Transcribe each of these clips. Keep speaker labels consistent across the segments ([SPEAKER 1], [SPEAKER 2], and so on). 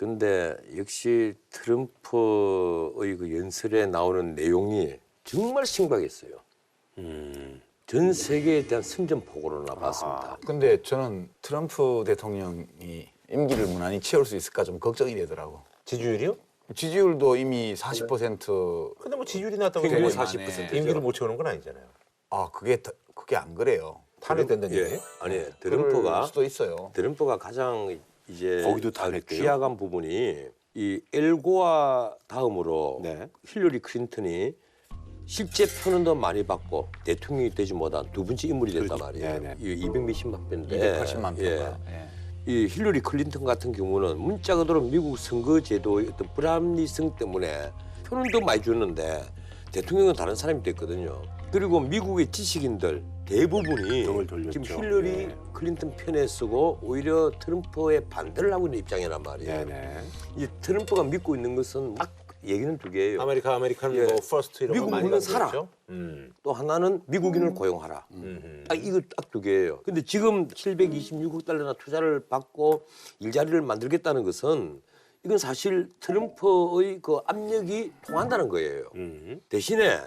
[SPEAKER 1] 근데 역시 트럼프의 그 연설에 나오는 내용이 정말 신박했어요. 전 세계에 대한 선전포고로 나왔습니다.
[SPEAKER 2] 근데 저는 트럼프 대통령이 임기를 무난히 채울 수 있을까 좀 걱정이 되더라고.
[SPEAKER 3] 지지율이요?
[SPEAKER 2] 지지율도 이미 40%.
[SPEAKER 3] 근데 뭐 지지율이 낮다고
[SPEAKER 2] 평균
[SPEAKER 3] 해서
[SPEAKER 2] 40%죠.
[SPEAKER 3] 임기를 못 채우는 건 아니잖아요.
[SPEAKER 2] 아 그게 안 그래요.
[SPEAKER 3] 탄핵된다는
[SPEAKER 1] 예,
[SPEAKER 3] 얘기예요?
[SPEAKER 1] 아니
[SPEAKER 2] 그럴
[SPEAKER 1] 트럼프가
[SPEAKER 2] 수도 있어요.
[SPEAKER 1] 가장 이제
[SPEAKER 4] 거기도 탄핵돼요?
[SPEAKER 1] 취약한 부분이 이 엘고와 다음으로
[SPEAKER 4] 네.
[SPEAKER 1] 힐러리 클린턴이 실제 표는 더 많이 받고 대통령이 되지 못한 두 번째 인물이 됐단 말이에요.
[SPEAKER 4] 네네.
[SPEAKER 1] 이 200몇십만 표인데
[SPEAKER 2] 280만
[SPEAKER 1] 예.
[SPEAKER 2] 표가. 예.
[SPEAKER 1] 이 힐러리 클린턴 같은 경우는 문자 그대로 미국 선거제도의 어떤 불합리성 때문에 표는 더 많이 줬는데 대통령은 다른 사람이 됐거든요. 그리고 미국의 지식인들 대부분이
[SPEAKER 4] 등을 돌렸죠.
[SPEAKER 1] 지금 힐러리
[SPEAKER 4] 예.
[SPEAKER 1] 클린턴 편에 서고 오히려 트럼프에 반대를 하고 있는 입장이란 말이에요.
[SPEAKER 4] 네네.
[SPEAKER 1] 이 트럼프가 믿고 있는 것은 막 얘기는 두 개예요.
[SPEAKER 3] 아메리칸
[SPEAKER 1] 예.
[SPEAKER 3] 뭐 퍼스트 이런 거
[SPEAKER 1] 미국
[SPEAKER 3] 많이
[SPEAKER 1] 물론 살아.
[SPEAKER 3] 가지고
[SPEAKER 1] 또 하나는 미국인을 고용하라. 이거 딱 두 개예요. 근데 지금 726억 달러나 투자를 받고 일자리를 만들겠다는 것은 이건 사실 트럼프의 그 압력이 통한다는 거예요. 대신에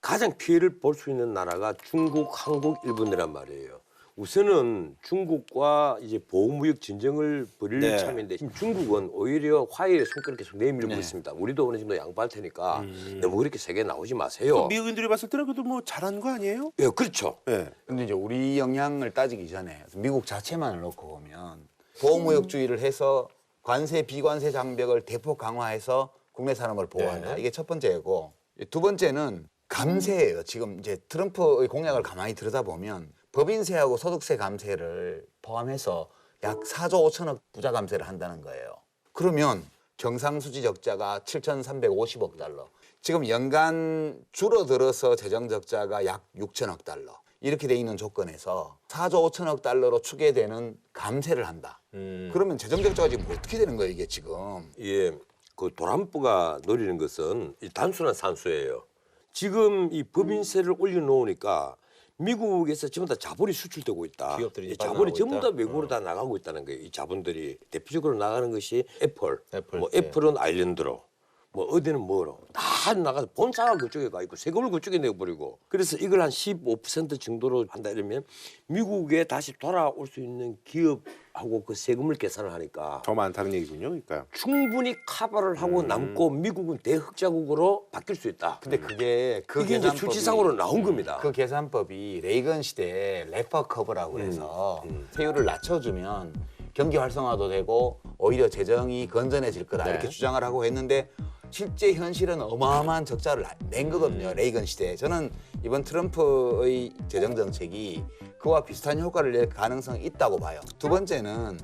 [SPEAKER 1] 가장 피해를 볼 수 있는 나라가 중국, 한국, 일본이란 말이에요. 우선은 중국과 이제 보호무역 전쟁을 벌일
[SPEAKER 4] 네.
[SPEAKER 1] 참인데 지금 중국은 오히려 화해의 손길을 계속 내밀고
[SPEAKER 2] 네.
[SPEAKER 1] 있습니다. 우리도 어느 정도 양보할 테니까 너무 그렇게 세게 나오지 마세요.
[SPEAKER 4] 미국인들이 봤을 때는 그래도 뭐 잘한 거 아니에요?
[SPEAKER 1] 예, 그렇죠.
[SPEAKER 4] 네.
[SPEAKER 2] 근데 이제 우리 영향을 따지기 전에 미국 자체만을 놓고 보면 보호무역주의를 해서 관세 비관세 장벽을 대폭 강화해서 국내 산업을 보호한다.
[SPEAKER 3] 네.
[SPEAKER 2] 이게 첫 번째고 두 번째는 감세예요. 지금 이제 트럼프의 공약을 가만히 들여다보면 법인세하고 소득세 감세를 포함해서 약 4조 5천억 부자 감세를 한다는 거예요. 그러면 경상수지 적자가 7,350억 달러. 지금 연간 줄어들어서 재정 적자가 약 6천억 달러. 이렇게 돼 있는 조건에서 4조 5천억 달러로 추계되는 감세를 한다. 그러면 재정 적자가 지금 어떻게 되는 거예요, 이게 지금?
[SPEAKER 1] 예, 그 도란프가 노리는 것은 이 단순한 산수예요. 지금 이 법인세를 올려놓으니까 미국에서 전부 다 자본이 수출되고 있다.
[SPEAKER 3] 기업들이
[SPEAKER 1] 이
[SPEAKER 3] 빠져나가고
[SPEAKER 1] 자본이 전부 다
[SPEAKER 3] 있다.
[SPEAKER 1] 외국으로 다 나가고 있다는 거예요. 이 자본들이 대표적으로 나가는 것이 애플,
[SPEAKER 3] 애플,
[SPEAKER 1] 뭐
[SPEAKER 3] 예.
[SPEAKER 1] 애플은 아일랜드로, 뭐 어디는 뭐로 다 나가서 본사가 그쪽에 가 있고 세금을 그쪽에 내버리고 그래서 이걸 한 15% 정도로 한다 이러면 미국에 다시 돌아올 수 있는 기업하고 그 세금을 계산을 하니까
[SPEAKER 4] 더 많다는 얘기군요. 그러니까.
[SPEAKER 1] 충분히 커버를 하고 남고 미국은 대흑자국으로 바뀔 수 있다.
[SPEAKER 2] 근데 그게 그
[SPEAKER 1] 이게 이제
[SPEAKER 2] 계산법이-
[SPEAKER 1] 수치상으로 나온 겁니다.
[SPEAKER 2] 그 계산법이 레이건 시대에 레퍼 커브라고 그래서 세율을 낮춰주면 경기 활성화도 되고 오히려 재정이 건전해질 거다
[SPEAKER 4] 네.
[SPEAKER 2] 이렇게 주장을 하고 했는데 실제 현실은 어마어마한 적자를 낸 거거든요. 레이건 시대에. 저는 이번 트럼프의 재정 정책이 그와 비슷한 효과를 낼 가능성이 있다고 봐요. 두 번째는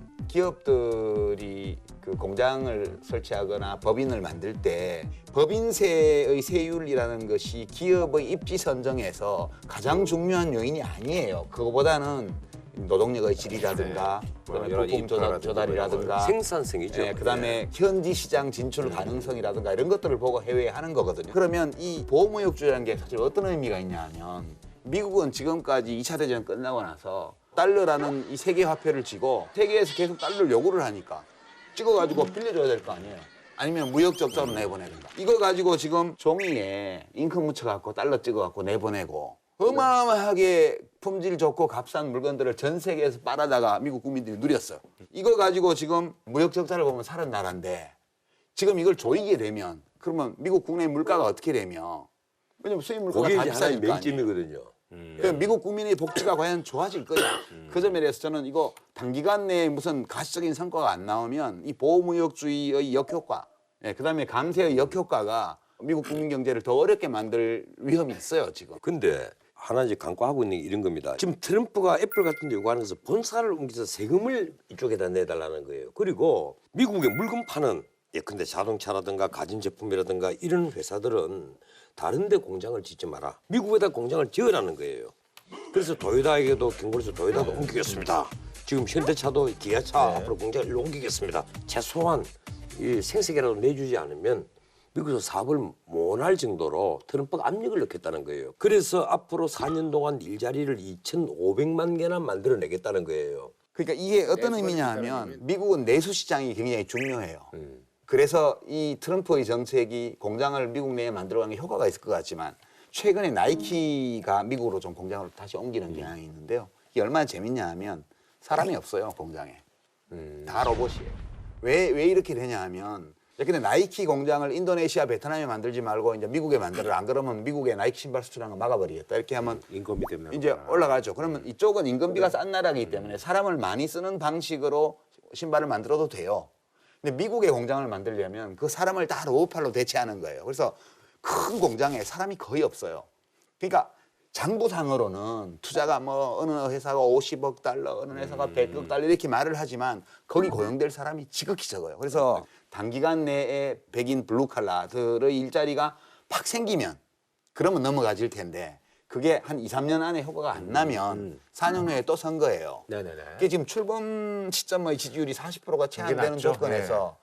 [SPEAKER 2] 기업들이 그 공장을 설치하거나 법인을 만들 때 법인세의 세율이라는 것이 기업의 입지 선정에서 가장 중요한 요인이 아니에요. 그거보다는 노동력의 질이라든가 그다음에
[SPEAKER 3] 여러
[SPEAKER 2] 부품
[SPEAKER 3] 인프라라든가
[SPEAKER 2] 조달이라든가
[SPEAKER 1] 생산성이죠.
[SPEAKER 2] 예, 그다음에 현지 시장 진출 가능성이라든가 이런 것들을 보고 해외에 하는 거거든요. 그러면 이 보호무역주의라는 게 사실 어떤 의미가 있냐 하면 미국은 지금까지 2차 대전 끝나고 나서 달러라는 이 세계 화폐를 쥐고 세계에서 계속 달러를 요구를 하니까 찍어가지고 빌려줘야 될 거 아니에요. 아니면 무역 적자로 내보내야 된다. 이걸 가지고 지금 종이에 잉크 묻혀갖고 달러 찍어갖고 내보내고 어마어마하게 품질 좋고 값싼 물건들을 전 세계에서 빨아다가 미국 국민들이 누렸어요. 이걸 가지고 지금 무역 적자를 보면 사는 나라인데 지금 이걸 조이게 되면 그러면 미국 국내 물가가 어떻게 되며 왜냐면 수입 물가가
[SPEAKER 1] 그게
[SPEAKER 2] 다
[SPEAKER 1] 이제 하나의
[SPEAKER 2] 비싸질 거 아니에요.
[SPEAKER 1] 맹점이거든요.
[SPEAKER 2] 그러니까 미국 국민의 복지가 과연 좋아질 거냐. 그 점에 대해서 저는 이거 단기간 내에 무슨 가시적인 성과가 안 나오면 이 보호무역주의의 역효과, 그다음에 감세의 역효과가 미국 국민 경제를 더 어렵게 만들 위험이 있어요, 지금.
[SPEAKER 1] 근데 하나 이제 간과하고 있는 게 이런 겁니다. 지금 트럼프가 애플 같은 데 요구하는 것은 본사를 옮겨서 세금을 이쪽에다 내달라는 거예요. 그리고 미국에 물건 파는 예컨대 자동차라든가 가전제품이라든가 이런 회사들은 다른 데 공장을 짓지 마라. 미국에다 공장을 지으라는 거예요. 그래서 도요타에게도 경고해서 도요타도 옮기겠습니다. 지금 현대차도 기아차 앞으로 공장을 일로 옮기겠습니다. 최소한 이 생색이라도 내주지 않으면 미국에서 사업을 못할 정도로 트럼프가 압력을 넣겠다는 거예요. 그래서 앞으로 4년 동안 일자리를 2,500만 개나 만들어내겠다는 거예요.
[SPEAKER 2] 그러니까 이게 어떤 의미냐 하면 미국은 내수 시장이 굉장히 중요해요. 그래서 이 트럼프의 정책이 공장을 미국 내에 만들어가는 게 효과가 있을 것 같지만 최근에 나이키가 미국으로 좀 공장을 다시 옮기는 경향이 있는데요. 이게 얼마나 재밌냐 하면 사람이 없어요, 공장에. 다 로봇이에요. 왜 이렇게 되냐 하면 근데 나이키 공장을 인도네시아, 베트남에 만들지 말고 이제 미국에 만들어라. 안 그러면 미국에 나이키 신발 수출하는 거 막아버리겠다. 이렇게 하면
[SPEAKER 4] 인건비 때문에
[SPEAKER 2] 이제 올라가죠. 그러면 이쪽은 인건비가 싼 나라이기 때문에 사람을 많이 쓰는 방식으로 신발을 만들어도 돼요. 근데 미국의 공장을 만들려면 그 사람을 다 로봇팔로 대체하는 거예요. 그래서 큰 공장에 사람이 거의 없어요. 그러니까 장부상으로는 투자가 뭐 어느 회사가 50억 달러, 어느 회사가 100억 달러 이렇게 말을 하지만 거기 고용될 사람이 지극히 적어요. 그래서 단기간 내에 백인 블루칼라들의 일자리가 팍 생기면 그러면 넘어가질 텐데 그게 한 2, 3년 안에 효과가 안 나면 4년 후에 또 선거예요.
[SPEAKER 3] 네네네.
[SPEAKER 2] 그게 지금 출범 시점의 지지율이 40%가 채 안
[SPEAKER 3] 그게
[SPEAKER 2] 되는
[SPEAKER 3] 낮죠.
[SPEAKER 2] 조건에서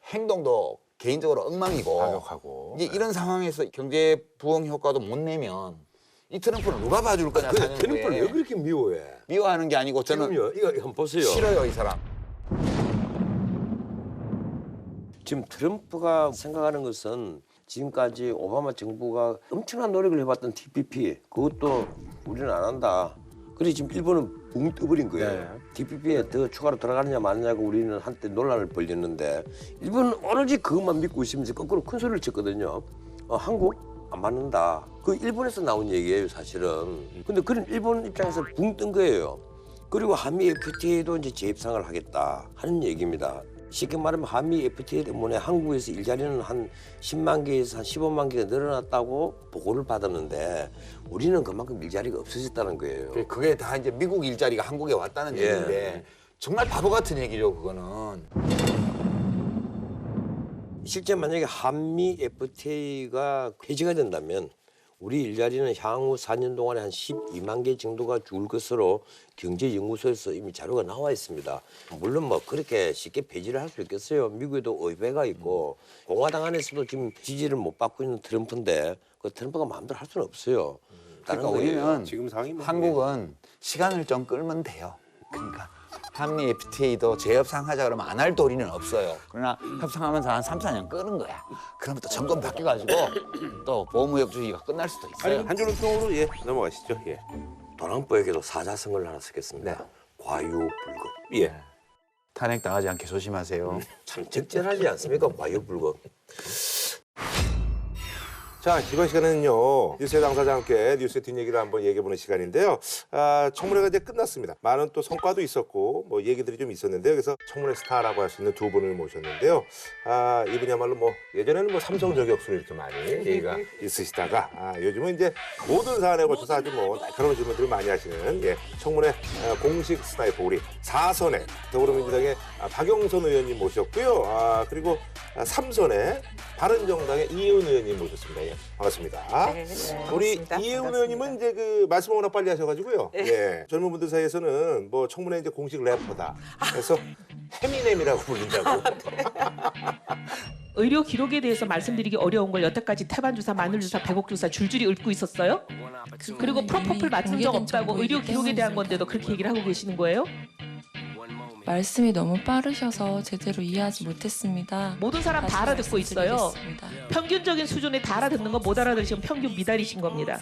[SPEAKER 2] 행동도 개인적으로 엉망이고
[SPEAKER 3] 가격하고.
[SPEAKER 2] 이제 이런 상황에서 경제 부흥 효과도 못 내면 이 트럼프는 누가 봐줄 거냐
[SPEAKER 1] 근데
[SPEAKER 2] 사는
[SPEAKER 1] 트럼프를 왜
[SPEAKER 2] 거에
[SPEAKER 1] 그렇게 미워해?
[SPEAKER 2] 미워하는 게 아니고 저는
[SPEAKER 1] 지금요, 이거 한번 보세요.
[SPEAKER 2] 싫어요 이 사람.
[SPEAKER 1] 지금 트럼프가 생각하는 것은 지금까지 오바마 정부가 엄청난 노력을 해봤던 TPP 그것도 우리는 안 한다. 그래서 지금 일본은 붕 떠버린 거예요.
[SPEAKER 4] 네.
[SPEAKER 1] TPP에 더 추가로 들어가느냐 마느냐고 우리는 한때 논란을 벌였는데 일본은 오로지 그것만 믿고 있으면서 거꾸로 큰 소리를 쳤거든요. 한국 안 맞는다. 그 일본에서 나온 얘기예요, 사실은. 근데 그런 일본 입장에서 붕 뜬 거예요. 그리고 한미 FTA도 이제 재협상을 하겠다 하는 얘기입니다. 쉽게 말하면 한미 FTA 때문에 한국에서 일자리는 한 10만 개에서 한 15만 개가 늘어났다고 보고를 받았는데 우리는 그만큼 일자리가 없어졌다는 거예요.
[SPEAKER 2] 그게 다 이제 미국 일자리가 한국에 왔다는
[SPEAKER 1] 예.
[SPEAKER 2] 얘기인데 정말 바보 같은 얘기죠 그거는.
[SPEAKER 1] 실제 만약에 한미 FTA가 폐지가 된다면 우리 일자리는 향후 4년 동안에 한 12만 개 정도가 줄 것으로 경제연구소에서 이미 자료가 나와 있습니다. 물론 뭐 그렇게 쉽게 폐지를 할 수 있겠어요. 미국에도 의회가 있고 공화당 안에서도 지금 지지를 못 받고 있는 트럼프인데 그 트럼프가 마음대로 할 수는 없어요. 다른
[SPEAKER 2] 그러니까
[SPEAKER 1] 거예요.
[SPEAKER 2] 우리는
[SPEAKER 4] 지금 상황이 뭐
[SPEAKER 2] 한국은 시간을 좀 끌면 돼요. 그러니까 한미 FTA도 재협상하자 그러면 안 할 도리는 없어요. 그러나 협상하면서 한 3, 4년 끄는 거야. 그러면 또 정권 바뀌어가지고 또 보호무역주의가 끝날 수도
[SPEAKER 4] 아니
[SPEAKER 2] 있어요.
[SPEAKER 4] 한 줄로 평으로 예 넘어가시죠. 예.
[SPEAKER 1] 도남부에게도 사자성어를 하나 쓰겠습니다.
[SPEAKER 2] 네.
[SPEAKER 1] 과유불급.
[SPEAKER 4] 예.
[SPEAKER 2] 탄핵 당하지 않게 조심하세요.
[SPEAKER 1] 참 적절하지 않습니까? 과유불급.
[SPEAKER 4] 자, 이번 시간은요, 뉴스의 당사자와 함께 뉴스의 뒷얘기를 한번 얘기해보는 시간인데요. 청문회가 이제 끝났습니다. 많은 또 성과도 있었고, 뭐 얘기들이 좀 있었는데요. 그래서 청문회 스타라고 할 수 있는 두 분을 모셨는데요. 이분이야말로 뭐 예전에는 뭐 삼성 저격수로 이렇게 많이 얘기가 있으시다가, 요즘은 이제 모든 사안에 걸쳐서 아주 뭐 날카로운 질문들을 많이 하시는, 예, 청문회 공식 스나이퍼 우리 4선의 더불어민주당의 박영선 의원님 모셨고요. 그리고 3선의 바른정당의 이혜훈 의원님 모셨습니다. 예, 반갑습니다.
[SPEAKER 5] 네, 네,
[SPEAKER 4] 우리
[SPEAKER 5] 반갑습니다.
[SPEAKER 4] 이혜훈
[SPEAKER 5] 반갑습니다.
[SPEAKER 4] 의원님은 이제 그 말씀을 워낙 빨리 하셔가지고요. 예, 젊은 분들 사이에서는 뭐 청문회 이제 공식 래퍼다. 그래서 해미넴이라고 불린다고.
[SPEAKER 6] 의료 기록에 대해서 말씀드리기 어려운 걸 여태까지 태반 주사, 마늘 주사, 백옥 주사 줄줄이 읊고 있었어요? 그리고 프로포폴 맞은 적 없다고 의료 기록에 대한 건데도 그렇게 얘기를 하고 계시는 거예요?
[SPEAKER 7] 말씀이 너무 빠르셔서 제대로 이해하지 못했습니다.
[SPEAKER 6] 모든 사람 다 알아듣고 있어요.
[SPEAKER 7] 말씀드리겠습니다.
[SPEAKER 6] 평균적인 수준에 다 알아듣는 거 못 알아들으시면 평균 미달이신 겁니다.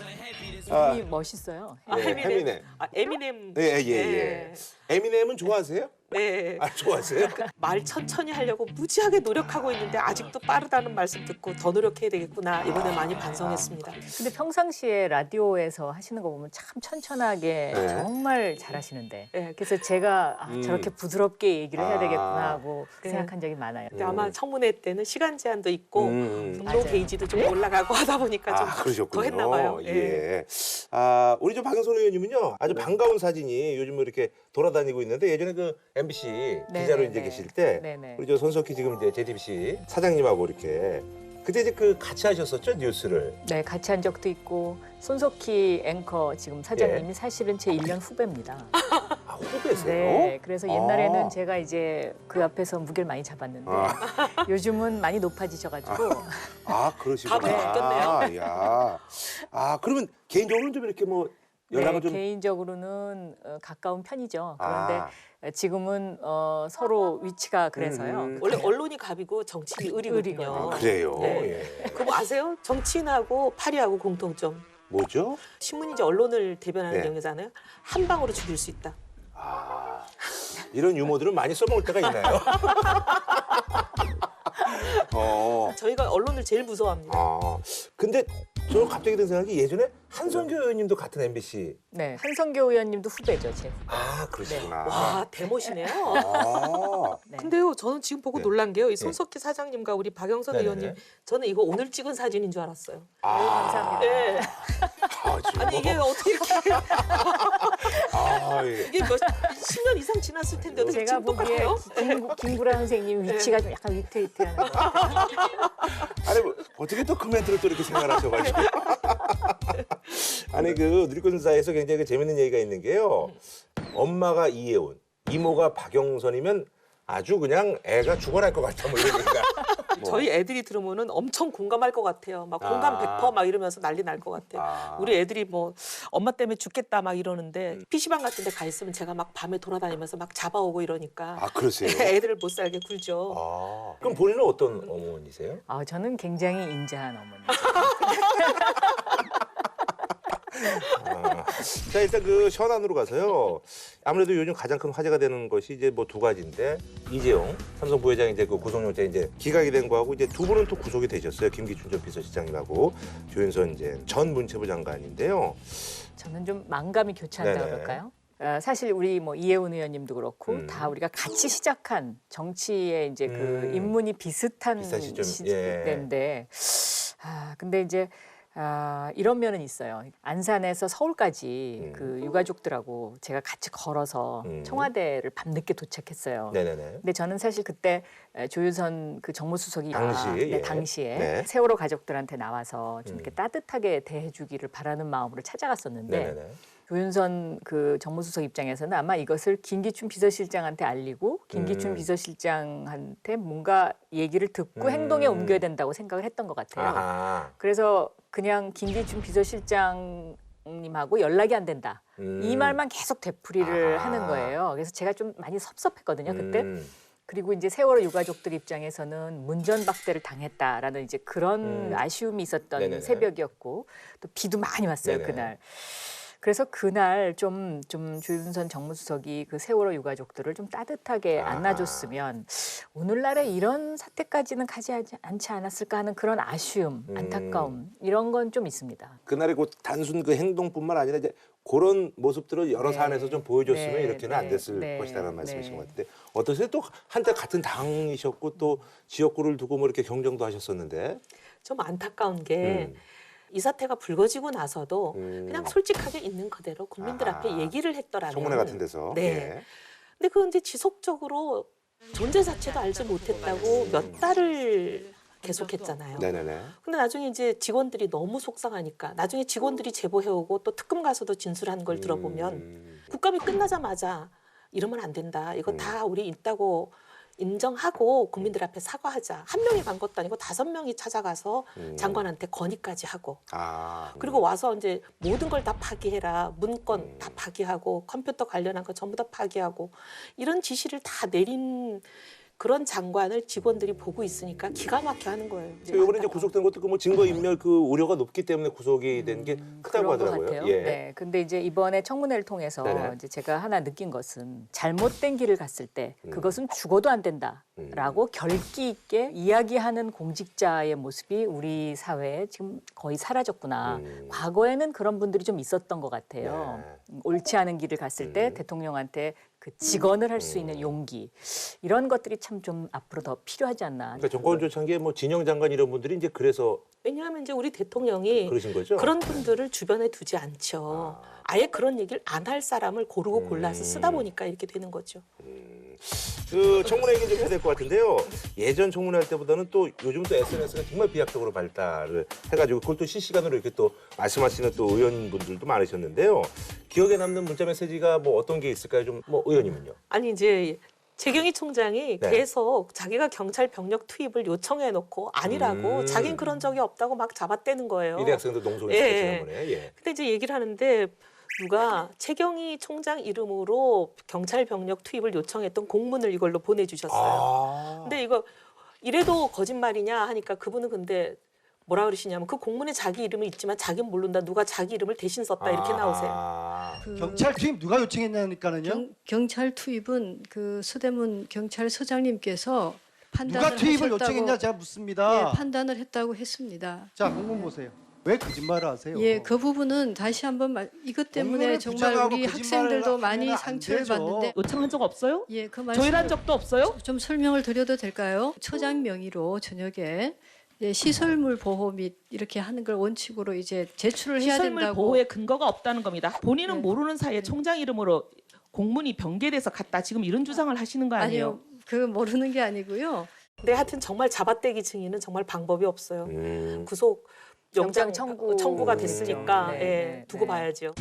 [SPEAKER 5] 이름이 멋있어요.
[SPEAKER 4] 해미넴.
[SPEAKER 5] 에미넴.
[SPEAKER 4] 예. 에미넴은 좋아하세요?
[SPEAKER 5] 네.
[SPEAKER 4] 좋아하세요?
[SPEAKER 5] 말 천천히 하려고 무지하게 노력하고 있는데 아직도 빠르다는 말씀 듣고 더 노력해야 되겠구나. 이번에 많이 반성했습니다.
[SPEAKER 8] 근데 평상시에 라디오에서 하시는 거 보면 참 천천하게
[SPEAKER 4] 네.
[SPEAKER 8] 정말 잘하시는데
[SPEAKER 5] 네.
[SPEAKER 8] 그래서 제가 저렇게 부드럽게 얘기를 해야 되겠구나 하고
[SPEAKER 5] 네.
[SPEAKER 8] 생각한 적이 많아요.
[SPEAKER 5] 근데 아마 청문회 때는 시간 제한도 있고 분노
[SPEAKER 8] 맞아요.
[SPEAKER 5] 게이지도 좀 올라가고 하다 보니까 좀
[SPEAKER 4] 그러셨군요.
[SPEAKER 5] 더 했나 봐요.
[SPEAKER 4] 예. 우리 저 박영선 의원님은요, 아주 반가운 사진이 요즘 이렇게 돌아다니고 있는데 예전에 그 MBC 기자로
[SPEAKER 8] 네네네.
[SPEAKER 4] 이제 계실 때
[SPEAKER 8] 네네.
[SPEAKER 4] 우리 저 손석희 지금 이제 JTBC 사장님하고 이렇게 그때 이제 그 같이 하셨었죠 뉴스를.
[SPEAKER 8] 네, 같이 한 적도 있고 손석희 앵커 지금 사장님이
[SPEAKER 4] 예.
[SPEAKER 8] 사실은 제 1년 후배입니다.
[SPEAKER 4] 후배세요?
[SPEAKER 8] 네, 그래서 옛날에는
[SPEAKER 4] 아.
[SPEAKER 8] 제가 이제 그 앞에서 무게를 많이 잡았는데
[SPEAKER 4] 아.
[SPEAKER 8] 요즘은 많이 높아지셔가지고
[SPEAKER 4] 그러시구나.
[SPEAKER 5] 답은 바뀌었네요.
[SPEAKER 4] 야. 그러면 개인적으로는 좀 이렇게 뭐 연락은 좀
[SPEAKER 8] 개인적으로는 가까운 편이죠. 그런데
[SPEAKER 4] 아.
[SPEAKER 8] 지금은 서로 위치가 그래서요.
[SPEAKER 5] 원래 언론이 갑이고 정치인이 을이거든요.
[SPEAKER 4] 그래요.
[SPEAKER 5] 네.
[SPEAKER 4] 예.
[SPEAKER 5] 그거 아세요? 정치인하고 파리하고 공통점.
[SPEAKER 4] 뭐죠?
[SPEAKER 5] 신문이 이제 언론을 대변하는
[SPEAKER 4] 네.
[SPEAKER 5] 내용이잖아요. 한 방으로 죽일 수 있다.
[SPEAKER 4] 아, 이런 유머들을 많이 써먹을 때가 있나요?
[SPEAKER 5] 저희가 언론을 제일 무서워합니다.
[SPEAKER 4] 아, 근데 저 갑자기 든 생각이 예전에 한성교 의원님도 같은 MBC.
[SPEAKER 8] 네, 한성교 의원님도 후배죠, 제.
[SPEAKER 4] 아, 그러시구나.
[SPEAKER 5] 와, 대모시네요.
[SPEAKER 4] 아,
[SPEAKER 8] 네.
[SPEAKER 5] 근데요, 저는 지금 보고
[SPEAKER 4] 네.
[SPEAKER 5] 놀란 게요. 이 손석희 사장님과 우리 박영선
[SPEAKER 4] 네네네.
[SPEAKER 5] 의원님, 저는 이거 오늘 찍은 사진인 줄 알았어요.
[SPEAKER 8] 감사합니다.
[SPEAKER 5] 네.
[SPEAKER 4] 아, 지금
[SPEAKER 5] 아니 이게 어떻게 이렇게
[SPEAKER 4] 아, 예.
[SPEAKER 5] 이게 몇 10년 이상 지났을 텐데 어떻게
[SPEAKER 8] 제가
[SPEAKER 5] 지금
[SPEAKER 8] 보기에
[SPEAKER 5] 똑같아요?
[SPEAKER 8] 김구라 선생님 위치가 좀 약간 위태위태한 것 같아요.
[SPEAKER 4] 아니 뭐, 어떻게 또 코멘트를 또 이렇게 생각하셔가지고 아니 그 누리꾼사에서 굉장히 그 재밌는 얘기가 있는 게요. 엄마가 이혜원, 이모가 박영선이면 아주 그냥 애가 죽어날 것 같아 뭐 이런 얘기가. 뭐.
[SPEAKER 5] 저희 애들이 들으면은 엄청 공감할 것 같아요. 막 공감 100%막 이러면서 난리 날 것 같아요.
[SPEAKER 4] 아.
[SPEAKER 5] 우리 애들이 뭐 엄마 때문에 죽겠다 막 이러는데 PC방 같은 데 가 있으면 제가 막 밤에 돌아다니면서 막 잡아오고 이러니까
[SPEAKER 4] 아 그러세요?
[SPEAKER 5] 애들을 못 살게 굴죠.
[SPEAKER 4] 아, 그럼 본인은 어떤 어머니세요?
[SPEAKER 8] 저는 굉장히 인자한 어머니.
[SPEAKER 4] 아, 자 일단 그 현안으로 가서요. 아무래도 요즘 가장 큰 화제가 되는 것이 이제 뭐 두 가지인데 이재용 삼성 부회장 이제 그 구속영장 이제 기각이 된 거하고 이제 두 분은 또 구속이 되셨어요. 김기춘 전 비서실장님하고 조윤선 이제 전 문체부 장관인데요.
[SPEAKER 8] 저는 좀 망감이 교차한다
[SPEAKER 4] 네네.
[SPEAKER 8] 그럴까요? 사실 우리 뭐 이혜훈 의원님도 그렇고 다 우리가 같이 시작한 정치의 이제 그 입문이 비슷한
[SPEAKER 4] 비슷한 시점, 예.
[SPEAKER 8] 시대인데 근데 이제 이런 면은 있어요. 안산에서 서울까지 그 유가족들하고 제가 같이 걸어서 청와대를 밤늦게 도착했어요.
[SPEAKER 4] 네네네.
[SPEAKER 8] 근데 저는 사실 그때 조윤선 그 정무수석이 당시에
[SPEAKER 4] 네.
[SPEAKER 8] 세월호 가족들한테 나와서 좀 이렇게 따뜻하게 대해주기를 바라는 마음으로 찾아갔었는데
[SPEAKER 4] 네네네.
[SPEAKER 8] 조윤선 그 정무수석 입장에서는 아마 이것을 김기춘 비서실장한테 알리고 김기춘 비서실장한테 뭔가 얘기를 듣고 행동에 옮겨야 된다고 생각을 했던 것 같아요.
[SPEAKER 4] 아하.
[SPEAKER 8] 그래서 그냥 김기춘 비서실장님하고 연락이 안 된다. 이 말만 계속 되풀이를 하는 거예요. 그래서 제가 좀 많이 섭섭했거든요, 그때. 그리고 이제 세월호 유가족들 입장에서는 문전박대를 당했다라는 이제 그런 아쉬움이 있었던
[SPEAKER 4] 네네네.
[SPEAKER 8] 새벽이었고 또 비도 많이 왔어요,
[SPEAKER 4] 네네.
[SPEAKER 8] 그날. 그래서 그날 좀 조윤선 정무수석이 그 세월호 유가족들을 좀 따뜻하게 안아줬으면 오늘날에 이런 사태까지는 가지 않지 않았을까 하는 그런 아쉬움, 안타까움 이런 건 좀 있습니다.
[SPEAKER 4] 그날의 그 단순 그 행동뿐만 아니라 이제 그런 모습들을 여러
[SPEAKER 8] 네.
[SPEAKER 4] 사안에서 좀 보여줬으면
[SPEAKER 8] 네.
[SPEAKER 4] 이렇게는 안 됐을
[SPEAKER 8] 네.
[SPEAKER 4] 것이라는 말씀이신
[SPEAKER 8] 네.
[SPEAKER 4] 것 같은데 어떠세요? 또 한때 같은 당이셨고 또 지역구를 두고 뭐 이렇게 경쟁도 하셨었는데
[SPEAKER 5] 좀 안타까운 게 이 사태가 불거지고 나서도 그냥 솔직하게 있는 그대로 국민들
[SPEAKER 4] 아하.
[SPEAKER 5] 앞에 얘기를 했더라면
[SPEAKER 4] 청문회 같은 데서
[SPEAKER 5] 네.
[SPEAKER 4] 예.
[SPEAKER 5] 근데 그건 이제 지속적으로 존재 자체도 알지 못했다고 몇 달을 계속했잖아요.
[SPEAKER 4] 네네네.
[SPEAKER 5] 근데 나중에 이제 직원들이 너무 속상하니까 나중에 직원들이 제보해오고 또 특검 가서도 진술한 걸 들어보면 국감이 끝나자마자 이러면 안 된다. 이거 다 우리 있다고 인정하고 국민들 앞에 사과하자. 한 명이 간 것도 아니고 5명이 찾아가서 장관한테 건의까지 하고
[SPEAKER 4] 아.
[SPEAKER 5] 그리고 와서 이제 모든 걸 다 파기해라. 문건 다 파기하고 컴퓨터 관련한 거 전부 다 파기하고 이런 지시를 다 내린 그런 장관을 직원들이 보고 있으니까 기가 막혀 하는 거예요.
[SPEAKER 4] 이번에 이제 구속된 것도 그 뭐 증거 인멸 그 우려가 높기 때문에 구속이 된 게 크다고
[SPEAKER 8] 그런 것
[SPEAKER 4] 하더라고요.
[SPEAKER 8] 같아요.
[SPEAKER 4] 예.
[SPEAKER 8] 네. 근데 이제 이번에 청문회를 통해서
[SPEAKER 4] 네네.
[SPEAKER 8] 이제 제가 하나 느낀 것은 잘못된 길을 갔을 때 그것은 죽어도 안 된다라고 결기 있게 이야기하는 공직자의 모습이 우리 사회에 지금 거의 사라졌구나. 과거에는 그런 분들이 좀 있었던 것 같아요. 옳지 않은 길을 갔을 때 대통령한테 그 직언을 할 수 있는 용기 이런 것들이 참 좀 앞으로 더 필요하지 않나.
[SPEAKER 4] 그러니까 정권 조창기에 뭐 진영 장관 이런 분들이 이제 그래서
[SPEAKER 5] 왜냐하면 이제 우리 대통령이
[SPEAKER 4] 그러신 거죠?
[SPEAKER 5] 그런 분들을 주변에 두지 않죠. 아예 그런 얘기를 안 할 사람을 고르고 골라서 쓰다 보니까 이렇게 되는 거죠.
[SPEAKER 4] 그 청문회 얘기 좀 해야 될 것 같은데요. 예전 청문회 할 때보다는 또 요즘 또 SNS가 정말 비약적으로 발달을 해가지고 그걸 또 실시간으로 이렇게 또 말씀하시는 또 의원분들도 많으셨는데요. 기억에 남는 문자 메시지가 뭐 어떤 게 있을까요? 좀 뭐 의원님은요?
[SPEAKER 5] 아니 이제 최경희 총장이
[SPEAKER 4] 네.
[SPEAKER 5] 계속 자기가 경찰 병력 투입을 요청해놓고 아니라고 자긴 그런 적이 없다고 막 잡아떼는 거예요.
[SPEAKER 4] 이 대학생도 농성했어요
[SPEAKER 5] 예.
[SPEAKER 4] 지난번에. 예.
[SPEAKER 5] 근데 이제 얘기를 하는데 누가 최경희 총장 이름으로 경찰 병력 투입을 요청했던 공문을 이걸로 보내주셨어요. 근데 이거 이래도 거짓말이냐 하니까 그분은 근데 뭐라 그러시냐면 그 공문에 자기 이름이 있지만 자기는 모른다. 누가 자기 이름을 대신 썼다 이렇게 나오세요.
[SPEAKER 9] 그
[SPEAKER 10] 경찰 투입 누가 요청했냐니까는요.
[SPEAKER 9] 경찰 투입은 그 서대문 경찰서장님께서 판단을
[SPEAKER 10] 누가 투입을
[SPEAKER 9] 하셨다고,
[SPEAKER 10] 요청했냐 제가 묻습니다.
[SPEAKER 9] 예, 판단을 했다고 했습니다.
[SPEAKER 10] 자, 공문 보세요. 왜 거짓말을 하세요?
[SPEAKER 9] 예, 그 부분은 다시 한번 이것 때문에
[SPEAKER 10] 공문을
[SPEAKER 9] 정말
[SPEAKER 10] 부정하고
[SPEAKER 9] 우리
[SPEAKER 10] 거짓말을
[SPEAKER 9] 학생들도 많이
[SPEAKER 10] 하면 안
[SPEAKER 9] 상처를
[SPEAKER 10] 되죠.
[SPEAKER 9] 받는데
[SPEAKER 6] 요청한 적 없어요?
[SPEAKER 9] 예, 그 말씀
[SPEAKER 6] 조율한 적도 없어요?
[SPEAKER 9] 좀 설명을 드려도 될까요? 처장 명의로 저녁에 시설물 보호 및 이렇게 하는 걸 원칙으로 이제 제출을 해야
[SPEAKER 6] 시설물
[SPEAKER 9] 된다고.
[SPEAKER 6] 보호에 근거가 없다는 겁니다. 본인은
[SPEAKER 9] 네.
[SPEAKER 6] 모르는 사이에 총장 이름으로 공문이 변개돼서 갔다 지금 이런 주장을 하시는 거 아니에요?
[SPEAKER 9] 아니요, 그 모르는 게 아니고요.
[SPEAKER 5] 근데 하여튼 정말 잡아떼기 증인은 정말 방법이 없어요. 구속 영장
[SPEAKER 8] 영장
[SPEAKER 5] 청구가 됐으니까
[SPEAKER 8] 네,
[SPEAKER 5] 예,
[SPEAKER 8] 네,
[SPEAKER 5] 두고
[SPEAKER 8] 네.
[SPEAKER 5] 봐야죠.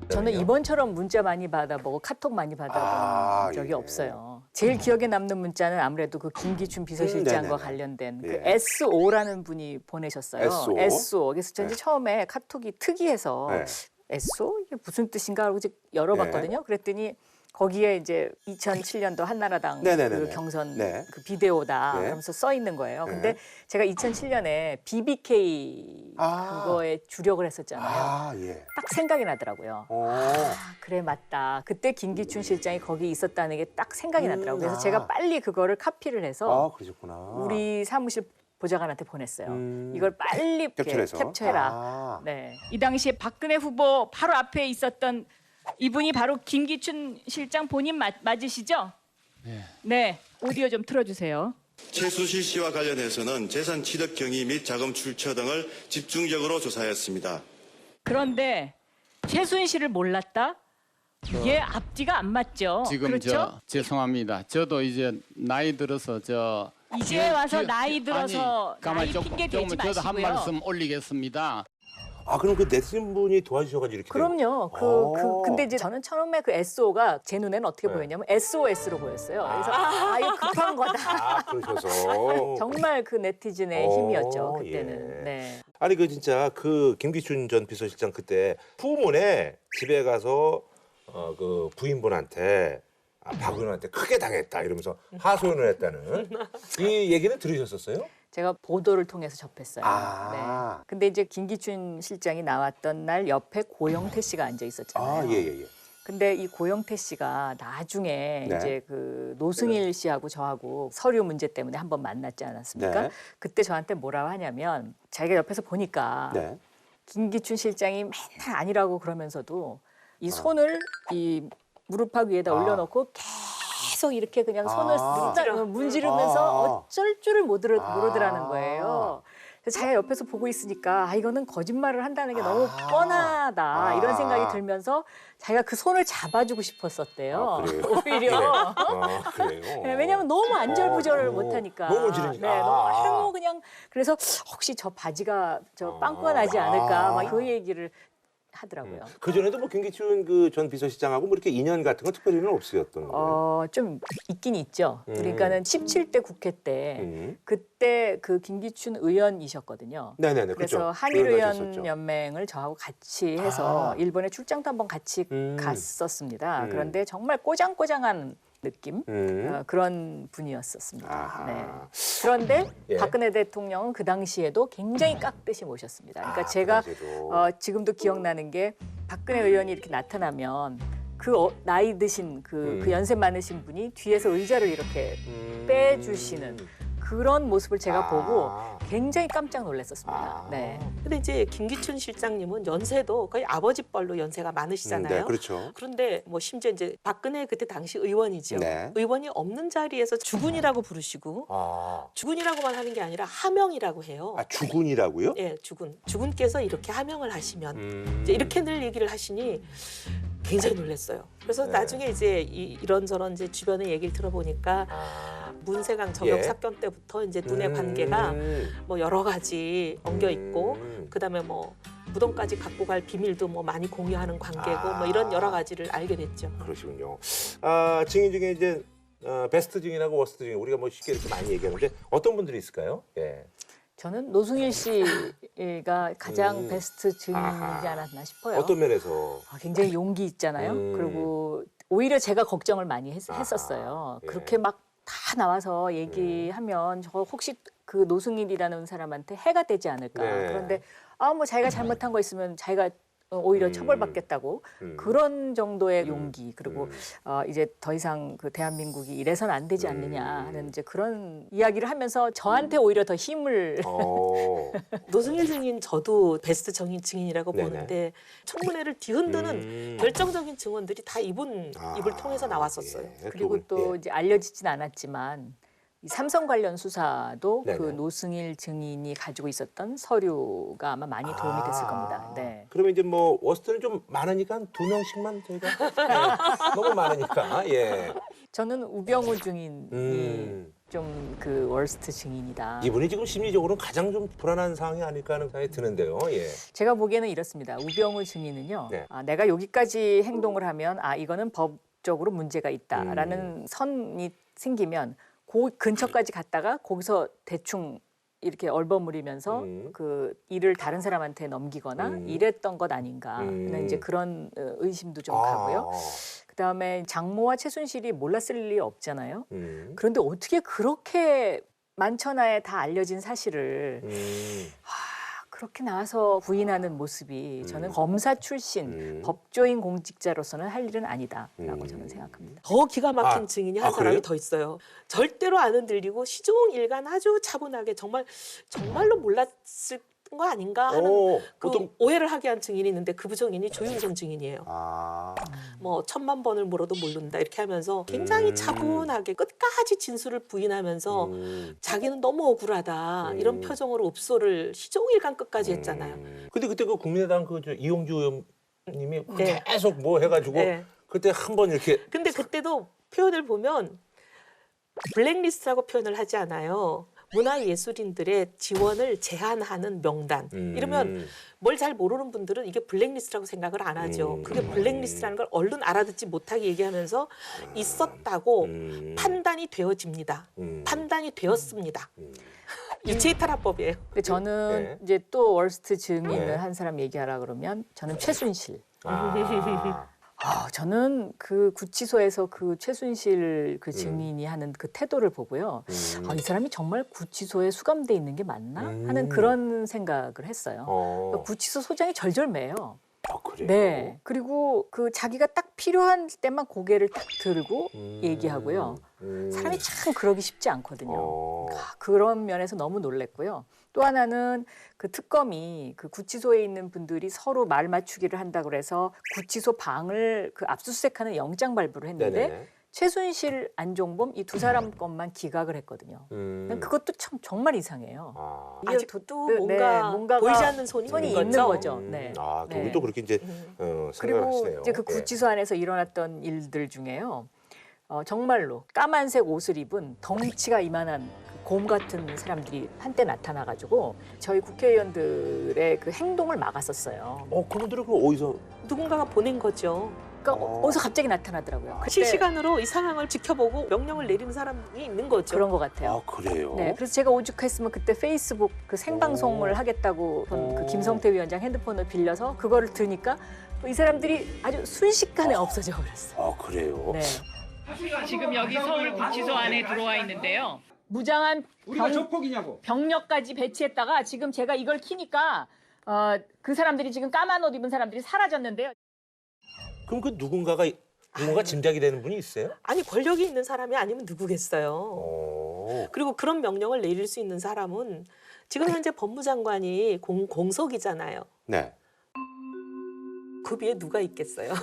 [SPEAKER 8] 저는 이번처럼 문자 많이 받아보고 카톡 많이 받아본 적이
[SPEAKER 4] 예.
[SPEAKER 8] 없어요. 제일 기억에 남는 문자는 아무래도 그 김기춘 비서실장과
[SPEAKER 4] 네네네.
[SPEAKER 8] 관련된 그
[SPEAKER 4] 예.
[SPEAKER 8] SO라는 분이 보내셨어요.
[SPEAKER 4] SO?
[SPEAKER 8] SO. 그래서 전 이제
[SPEAKER 4] 네.
[SPEAKER 8] 처음에 카톡이 특이해서
[SPEAKER 4] 네.
[SPEAKER 8] SO? 이게 무슨 뜻인가 하고 이제 열어봤거든요. 그랬더니 거기에 이제 2007년도 한나라당
[SPEAKER 4] 네네네네.
[SPEAKER 8] 그 경선
[SPEAKER 4] 네.
[SPEAKER 8] 그 비데오다
[SPEAKER 4] 네.
[SPEAKER 8] 하면서 써 있는 거예요.
[SPEAKER 4] 네.
[SPEAKER 8] 근데 제가 2007년에 BBK 그거에 주력을 했었잖아요.
[SPEAKER 4] 예.
[SPEAKER 8] 딱 생각이 나더라고요. 아, 그래 맞다. 그때 김기춘 실장이 거기 있었다는 게 딱 생각이 나더라고요. 그래서 제가 빨리 그거를 카피를 해서
[SPEAKER 4] 그러셨구나.
[SPEAKER 8] 우리 사무실 보좌관한테 보냈어요. 이걸 빨리 이렇게
[SPEAKER 4] 캡처해서?
[SPEAKER 8] 캡처해라. 네.
[SPEAKER 11] 이 당시에 박근혜 후보 바로 앞에 있었던 이분이 바로 김기춘 실장 본인 맞으시죠? 네. 오디오 좀 틀어주세요.
[SPEAKER 12] 최수실 씨와 관련해서는 재산 취득 경위 및 자금 출처 등을 집중적으로 조사했습니다.
[SPEAKER 11] 그런데 최순실을 몰랐다? 얘 앞뒤가 안 맞죠?
[SPEAKER 13] 지금
[SPEAKER 11] 그렇죠?
[SPEAKER 13] 죄송합니다. 저도 이제 나이 들어서
[SPEAKER 11] 이제 와서 나이 들어서
[SPEAKER 13] 아니, 가만히
[SPEAKER 11] 나이 핑계 대지
[SPEAKER 13] 저도 한
[SPEAKER 11] 마시고요.
[SPEAKER 13] 말씀 올리겠습니다.
[SPEAKER 4] 그럼 그 네티즌 분이 도와주셔가지고 이렇게.
[SPEAKER 8] 그럼요. 근데 이제 저는 처음에 그 SO가 제 눈에는 어떻게
[SPEAKER 4] 네.
[SPEAKER 8] 보였냐면 SOS로 보였어요. 그래서 이거 급한 거다.
[SPEAKER 4] 그러셔서.
[SPEAKER 8] 정말 그 네티즌의 힘이었죠 그때는.
[SPEAKER 4] 예.
[SPEAKER 8] 네.
[SPEAKER 4] 아니 그 진짜 그 김기춘 전 비서실장 그때 후문에 집에 가서 그 부인분한테 박 의원한테 크게 당했다 이러면서 하소연을 했다는 이 얘기는 들으셨었어요?
[SPEAKER 8] 제가 보도를 통해서 접했어요.
[SPEAKER 4] 아.
[SPEAKER 8] 네. 근데 이제 김기춘 실장이 나왔던 날 옆에 고영태 씨가 앉아 있었잖아요.
[SPEAKER 4] 예.
[SPEAKER 8] 근데 이 고영태 씨가 나중에
[SPEAKER 4] 네.
[SPEAKER 8] 이제 그 노승일 씨하고 저하고 서류 문제 때문에 한번 만났지 않았습니까?
[SPEAKER 4] 네.
[SPEAKER 8] 그때 저한테 뭐라고 하냐면 자기가 옆에서 보니까
[SPEAKER 4] 네.
[SPEAKER 8] 김기춘 실장이 맨날 아니라고 그러면서도 이 손을 이 무릎팍 위에다 올려놓고 계속 이렇게 그냥 손을 문지르면서 어쩔 줄을 모르더라는 거예요. 그래서 자기가 옆에서 보고 있으니까 이거는 거짓말을 한다는 게 너무 뻔하다 이런 생각이 들면서 자기가 그 손을 잡아주고 싶었었대요.
[SPEAKER 4] 그래요?
[SPEAKER 8] 오히려.
[SPEAKER 4] 그래요?
[SPEAKER 8] 네, 왜냐하면 너무 안절부절을 못하니까.
[SPEAKER 4] 너무 지르니까.
[SPEAKER 8] 네, 너무 그냥 그래서 혹시 저 바지가 저 빵꾸가 나지 않을까 막 그 얘기를 하더라고요.
[SPEAKER 4] 그 전에도 뭐 김기춘 그 전 비서실장하고 뭐 이렇게 인연 같은 건 특별히는 없으셨던 거예요?
[SPEAKER 8] 좀 있긴 있죠. 그러니까는 17대 국회 때 그때 그 김기춘 의원이셨거든요.
[SPEAKER 4] 네네네.
[SPEAKER 8] 그래서
[SPEAKER 4] 그렇죠.
[SPEAKER 8] 한일의원 연맹을 저하고 같이 해서 일본에 출장도 한번 같이 갔었습니다. 그런데 정말 꼬장꼬장한 느낌 그런 분이었었습니다. 네. 그런데
[SPEAKER 4] 예.
[SPEAKER 8] 박근혜 대통령은 그 당시에도 굉장히 깍듯이 모셨습니다. 그러니까 제가 지금도 기억나는 게 박근혜 의원이 이렇게 나타나면 그 나이 드신 그 연세 많으신 분이 뒤에서 의자를 이렇게 빼주시는 그런 모습을 제가 보고 굉장히 깜짝 놀랐었습니다. 네.
[SPEAKER 5] 근데 이제 김기춘 실장님은 연세도 거의 아버지 뻘로 연세가 많으시잖아요.
[SPEAKER 4] 네, 그렇죠.
[SPEAKER 5] 그런데 뭐 심지어 이제 박근혜 그때 당시 의원이죠.
[SPEAKER 4] 네.
[SPEAKER 5] 의원이 없는 자리에서 주군이라고 부르시고 주군이라고만 하는 게 아니라 하명이라고 해요.
[SPEAKER 4] 주군이라고요?
[SPEAKER 5] 예, 주군. 주군께서 이렇게 하명을 하시면 이제 이렇게 늘 얘기를 하시니 굉장히 놀랐어요. 그래서 나중에 이제 이런저런 이제 주변의 얘기를 들어보니까 문세강 저격
[SPEAKER 4] 예.
[SPEAKER 5] 사건 때부터 이제 눈의 관계가 뭐 여러 가지 엉겨 있고 그다음에 뭐 무덤까지 갖고 갈 비밀도 뭐 많이 공유하는 관계고 뭐 이런 여러 가지를 알게 됐죠.
[SPEAKER 4] 그러시군요. 증인 중에 이제 베스트 증인하고 워스트 증인 우리가 뭐 쉽게 이렇게 많이 얘기하는데 어떤 분들이 있을까요? 예.
[SPEAKER 8] 저는 노승일 씨가 가장 베스트 증인이지 않았나 싶어요.
[SPEAKER 4] 어떤 면에서?
[SPEAKER 8] 굉장히 용기 있잖아요. 그리고 오히려 제가 걱정을 많이 했었어요.
[SPEAKER 4] 예.
[SPEAKER 8] 그렇게 막 다 나와서 얘기하면 저 혹시 그 노승일이라는 사람한테 해가 되지 않을까.
[SPEAKER 4] 네.
[SPEAKER 8] 그런데 뭐 자기가 잘못한 거 있으면 자기가 오히려 처벌받겠다고 그런 정도의 용기 그리고 이제 더 이상 그 대한민국이 이래서는 안 되지 않느냐 하는 이제 그런 이야기를 하면서 저한테 오히려 더 힘을
[SPEAKER 5] 노승일 증인 저도 베스트 증인이라고
[SPEAKER 1] 네네.
[SPEAKER 5] 보는데 청문회를 뒤흔드는 결정적인 증언들이 다 이분 입을 통해서 나왔었어요.
[SPEAKER 8] 그리고 또 이제 알려지진 않았지만 이 삼성 관련 수사도
[SPEAKER 4] 네네.
[SPEAKER 8] 그 노승일 증인이 가지고 있었던 서류가 아마 많이 도움이 됐을 겁니다. 네.
[SPEAKER 4] 그러면 이제 뭐 워스트는 좀 많으니까 2명씩만 저희가 네. 너무 많으니까 예.
[SPEAKER 8] 저는 우병우 증인이 좀 그 월스트 증인이다.
[SPEAKER 4] 이분이 지금 심리적으로는 가장 좀 불안한 상황이 아닐까 하는 생각이 드는데요. 예.
[SPEAKER 8] 제가 보기에는 이렇습니다. 우병우 증인은요.
[SPEAKER 4] 네.
[SPEAKER 8] 내가 여기까지 행동을 하면 이거는 법적으로 문제가 있다라는 선이 생기면 그 근처까지 갔다가 거기서 대충 이렇게 얼버무리면서 그 일을 다른 사람한테 넘기거나 이랬던 것 아닌가 하는 이제 그런 의심도 좀 가고요. 그다음에 장모와 최순실이 몰랐을 일이 없잖아요. 그런데 어떻게 그렇게 만천하에 다 알려진 사실을 그렇게 나와서 부인하는 모습이 저는 검사 출신 법조인 공직자로서는 할 일은 아니다라고 저는 생각합니다.
[SPEAKER 5] 더 기가 막힌 증인이 한 사람이
[SPEAKER 4] 그래요?
[SPEAKER 5] 더 있어요. 절대로 안 흔들리고 시종일관 아주 차분하게 정말로 몰랐을 거 아닌가 하는 그 오해를 하게 한 증인이 있는데 그 증인이 조윤선 증인이에요. 뭐 1000만 번을 물어도 모른다 이렇게 하면서 굉장히 차분하게 끝까지 진술을 부인하면서 자기는 너무 억울하다 이런 표정으로 읍소를 시종일관 끝까지 했잖아요.
[SPEAKER 4] 근데 그때 그 국민의당 그 이용주 의원님이
[SPEAKER 5] 네.
[SPEAKER 4] 계속 뭐 해가지고
[SPEAKER 5] 네.
[SPEAKER 4] 그때 한번 이렇게
[SPEAKER 5] 근데 그때도 표현을 보면 블랙리스트라고 표현을 하지 않아요. 문화예술인들의 지원을 제한하는 명단. 이러면 뭘 잘 모르는 분들은 이게 블랙리스트라고 생각을 안 하죠. 그게 블랙리스트라는 걸 얼른 알아듣지 못하게 얘기하면서 있었다고 판단이 되어집니다. 판단이 되었습니다. 유체이탈 합법이에요.
[SPEAKER 8] 근데 저는 이제 또 월스트 증인을 한 사람 얘기하라 그러면 저는 최순실. 저는 그 구치소에서 그 최순실 그 증인이 하는 그 태도를 보고요. 이 사람이 정말 구치소에 수감돼 있는 게 맞나 하는 그런 생각을 했어요. 그러니까 구치소 소장이 절절매요.
[SPEAKER 4] 그래요?
[SPEAKER 8] 네. 그리고 그 자기가 딱 필요한 때만 고개를 딱 들고 얘기하고요. 사람이 참 그러기 쉽지 않거든요. 그런 면에서 너무 놀랬고요. 또 하나는 그 특검이 그 구치소에 있는 분들이 서로 말 맞추기를 한다고 그래서 구치소 방을 그 압수수색하는 영장 발부를 했는데
[SPEAKER 4] 네네네.
[SPEAKER 8] 최순실, 안종범 이 두 사람 것만 기각을 했거든요. 그것도 참 정말 이상해요. 이게
[SPEAKER 5] 아직도
[SPEAKER 8] 네,
[SPEAKER 5] 뭔가 보이지 않는 손이
[SPEAKER 8] 있는 거죠. 네.
[SPEAKER 4] 그분도 그렇게 이제 생각을
[SPEAKER 8] 그리고
[SPEAKER 4] 하시네요.
[SPEAKER 8] 이제 그 구치소 안에서 일어났던 일들 중에요. 정말로 까만색 옷을 입은 덩치가 이만한 곰 같은 사람들이 한때 나타나가지고 저희 국회의원들의 그 행동을 막았었어요.
[SPEAKER 4] 그분들은 그럼 어디서?
[SPEAKER 5] 누군가가 보낸 거죠.
[SPEAKER 8] 그러니까 어디서 갑자기 나타나더라고요. 그때
[SPEAKER 5] 실시간으로 이 상황을 지켜보고 명령을 내리는 사람이 있는 거죠.
[SPEAKER 8] 그런 것 같아요.
[SPEAKER 4] 그래요?
[SPEAKER 8] 네, 그래서 제가 오죽했으면 그때 페이스북 그 생방송을 하겠다고 그 김성태 위원장 핸드폰을 빌려서 그거를 들으니까 또 이 사람들이 아주 순식간에 없어져 버렸어요.
[SPEAKER 4] 그래요?
[SPEAKER 8] 네.
[SPEAKER 11] 지금 여기 서울 구치소 안에 들어와 있는데요.
[SPEAKER 14] 무장한 병력까지 배치했다가 지금 제가 이걸 키니까 그 사람들이 지금 까만 옷 입은 사람들이 사라졌는데요.
[SPEAKER 4] 그럼 그 누군가 짐작이 되는 분이 있어요?
[SPEAKER 5] 아니 권력이 있는 사람이 아니면 누구겠어요. 그리고 그런 명령을 내릴 수 있는 사람은 지금 현재 법무장관이 공석이잖아요.
[SPEAKER 4] 네.
[SPEAKER 5] 그 위에 누가 있겠어요.